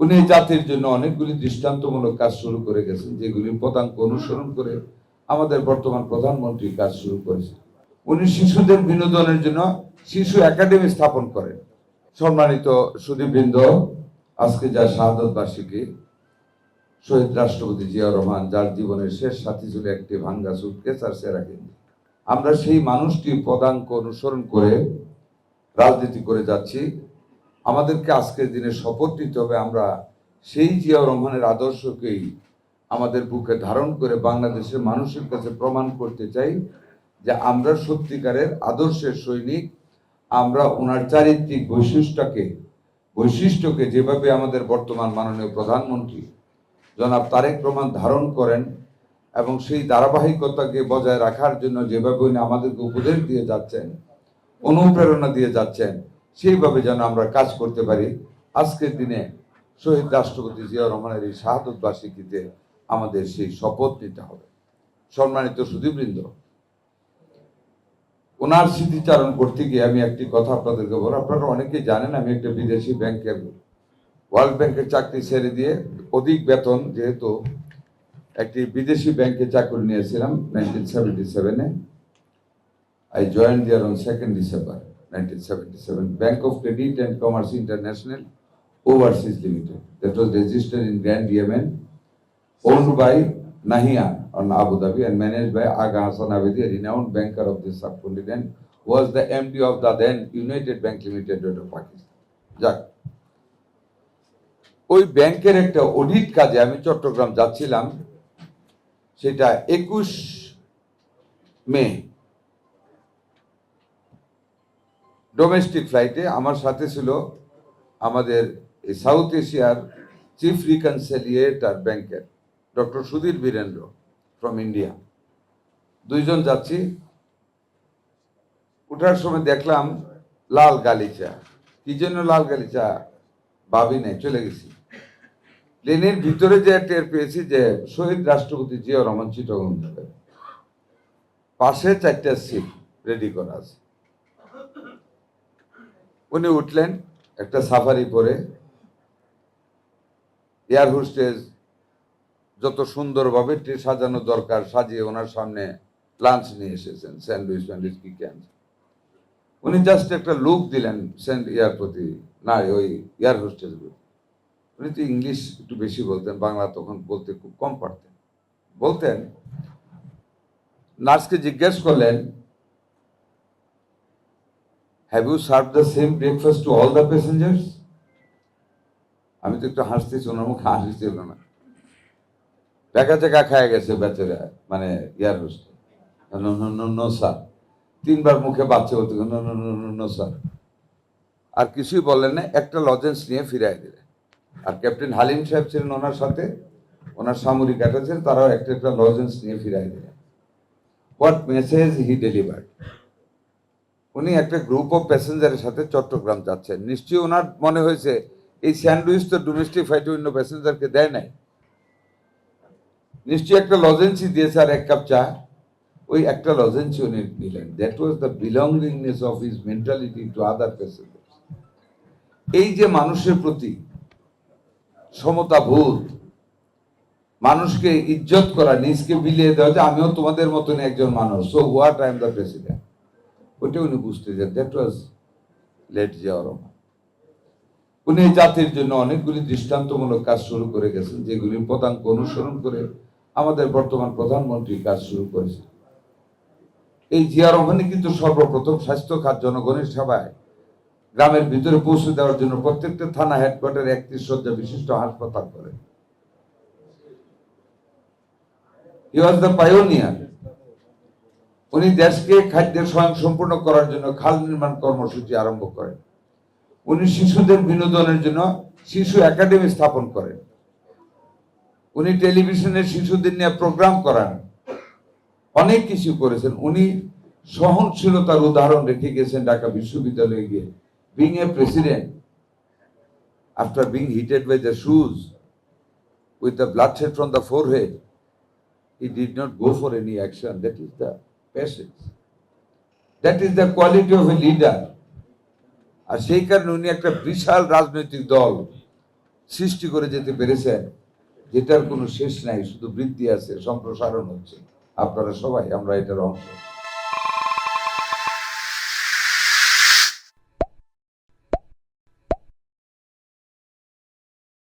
উনি জাতির জন্য অনেকগুলি দৃষ্টান্তমূলক কাজ শুরু করে গেছেন, যেগুলির পদাঙ্ক অনুসরণ করে আমাদের বর্তমান প্রধানমন্ত্রী কাজ শুরু করেছেন। উনি শিশুদের বিনোদনের জন্য শিশু একাডেমি স্থাপন করেন। সম্মানিত সুধীবৃন্দ, আজকে যা শাহাদত বার্ষিকী, শহীদ রাষ্ট্রপতি জিয়াউর রহমান, যার জীবনের শেষ সাথী ছিল একটি ভাঙ্গা সুটকেস আর সেরা গেঞ্জি, আমরা সেই মানুষটির পদাঙ্ক অনুসরণ করে রাজনীতি করে যাচ্ছি। আমাদেরকে আজকের দিনে শপথ নিতে হবে, আমরা সেই জিয়াউর রহমানের আদর্শকেই আমাদের বুকে ধারণ করে বাংলাদেশের মানুষের কাছে প্রমাণ করতে চাই যে আমরা সত্যিকারের আদর্শের সৈনিক। আমরা ওনার চারিত্রিক বৈশিষ্ট্যকে যেভাবে আমাদের বর্তমান মাননীয় প্রধানমন্ত্রী জনাব তারেক রহমান ধারণ করেন এবং সেই ধারাবাহিকতাকে বজায় রাখার জন্য যেভাবে উনি আমাদেরকে উপদেশ দিয়ে যাচ্ছেন, অনুপ্রেরণা দিয়ে যাচ্ছেন, সেইভাবে যেন আমরা কাজ করতে পারি। আজকের দিনে শহীদ রাষ্ট্রপতি জিয়াউর রহমানের এই শাহাদত বার্ষিকীতে আমাদের সেই শপথ নিতে হবে। সম্মানিত সুধীবৃন্দ, ওনার স্মৃতিচারণ করতে গিয়ে আমি একটি কথা আপনাদেরকে বলবো। আপনারা অনেকেই জানেন আমি একটা বিদেশি ব্যাংকের, ওয়ার্ল্ড ব্যাংকের চাকরি ছেড়ে দিয়ে অধিক বেতন, যেহেতু একটি বিদেশি ব্যাংকে চাকরি নিয়েছিলাম 1977-এ। I joined there on 2nd December 1977, Bank of Credit and Commerce International Overseas Limited, that was registered in Grand Yemen, owned by Nahia on Abu Dhabi and managed by Aga Hassan Abedi, a renowned banker of this subcontinent, who was the MD of the then United Bank Limited of Pakistan. যাক, ওই ব্যাংকের একটা audit কাজে আমি চট্টগ্রাম যাচ্ছিলাম, সেটা 21 মে domestic ফ্লাইটে। আমার সাথে ছিল আমাদের সাউথ এশিয়ার চিফ রিকনসিলিয়েটর ব্যাংকের doctor Sudhir Birendra from India. দুইজন যাচ্ছি। উঠার সময় দেখলাম লাল গালিচা। কি জন্য লাল গালিচা ভাবি নাই, চলে গেছি। প্লেনের ভিতরে যে টের পেয়েছি যে শহীদ রাষ্ট্রপতি জিয়াউর রহমান চিটাগং যাবেন, পাশে 4টা সিট রেডি করা আছে। উনি উঠলেন একটা সাফারি পরে, এয়ার হোস্টেস যত সুন্দরভাবে সাজানো দরকার সাজিয়ে ওনার সামনে লাঞ্চ নিয়ে এসেছেন, স্যান্ডউইচ কি ক্যান। উনি জাস্ট একটা লুক দিলেন ওই এয়ার হোস্টেস। উনি তো ইংলিশ একটু বেশি বলতেন, বাংলা তখন বলতে খুব কম পারতেন। বলতেন, নার্সকে জিজ্ঞেস করলেন, Have you served the same breakfast to all the passengers? আমি তো একটু হাসতেছি, ওনার মুখে হাসি ছিল না। বেকা খায় গেছে বেচারা, মানে এয়ার হোস্টেস। নো স্যার, 3বার মুখে বাচ্চা বলতে নো স্যার। আর কিছুই বললেন না, একটা লজেন্স নিয়ে ফিরাই দিলেন। আর ক্যাপ্টেন হালিম সাহেব ছিলেন ওনার সাথে, ওনার সামরিক ছিলেন, তারাও একটা লজেন্স নিয়ে ফিরাই দিলেন। What message he delivered. উনি একটা গ্রুপ অফ প্যাসেঞ্জারের সাথে চট্টগ্রাম যাচ্ছেন। নিশ্চয়ই ওনার মনে হয়েছে এই স্যান্ডউইচ তো ডোমেস্টিক ফ্লাইটে অন্য প্যাসেঞ্জারকে দেয় নাই, নিশ্চয়ই একটা লজেন্সই দিয়েছে আর 1 কাপ চা। ওই একটা লজেন্সই উনি নিলেন। That was the belongingness of his mentality to other passengers. এই যে মানুষের প্রতি সমতাবোধ, মানুষকে ইজ্জত করা, নিজকে বিলিয়ে দেওয়া, যে আমিও তোমাদের মতন একজন মানুষ, so what, I am the president, ওইটা উনি বুঝতে চান। That was late Ziaur Rahman. উনি জাতির জন্য অনেকগুলি দৃষ্টান্তমূলক কাজ শুরু করে গেছেন, যেগুলির পদাঙ্ক অনুসরণ করে আমাদের বর্তমান প্রধানমন্ত্রী কাজ শুরু করেছেন। এই জিয়া রহমানই কিন্তু সর্বপ্রথম স্বাস্থ্য খাত জনগণের সেবায় গ্রামের ভিতরে পৌঁছে দেওয়ার জন্য প্রত্যেকটা থানা হেডকোয়ার্টার 31 শয্যা বিশিষ্ট হাসপাতাল করে। হি ওয়াজ দ্য পায়োনিয়ার। উনি দেশকে খাদ্যের স্বয়ং সম্পূর্ণ করার জন্য খাল নির্মাণ কর্মসূচি আরম্ভ করেন। উনি শিশুদের বিনোদনের জন্য শিশু একাডেমি স্থাপন করেন। উনি টেলিভিশনে শিশুদের নিয়ে প্রোগ্রাম করান, অনেক কিছু করেছেন। উনি সহনশীলতার উদাহরণ রেখে গেছেন ঢাকা বিশ্ববিদ্যালয়ে গিয়ে। Being a president, after being hitted by the shoes with the bloodshed from the forehead, he did not go for any action. That is the patience, that is the quality of a leader. আর সেই কারণে উনি একটা বিশাল রাজনৈতিক দল সৃষ্টি করে যেতে পেরেছেন, যেটার কোনো শেষ নাই, শুধু বৃদ্ধি আছে, সম্প্রসারণ হচ্ছে। আপনারা সবাই আমরা এটার অংশ।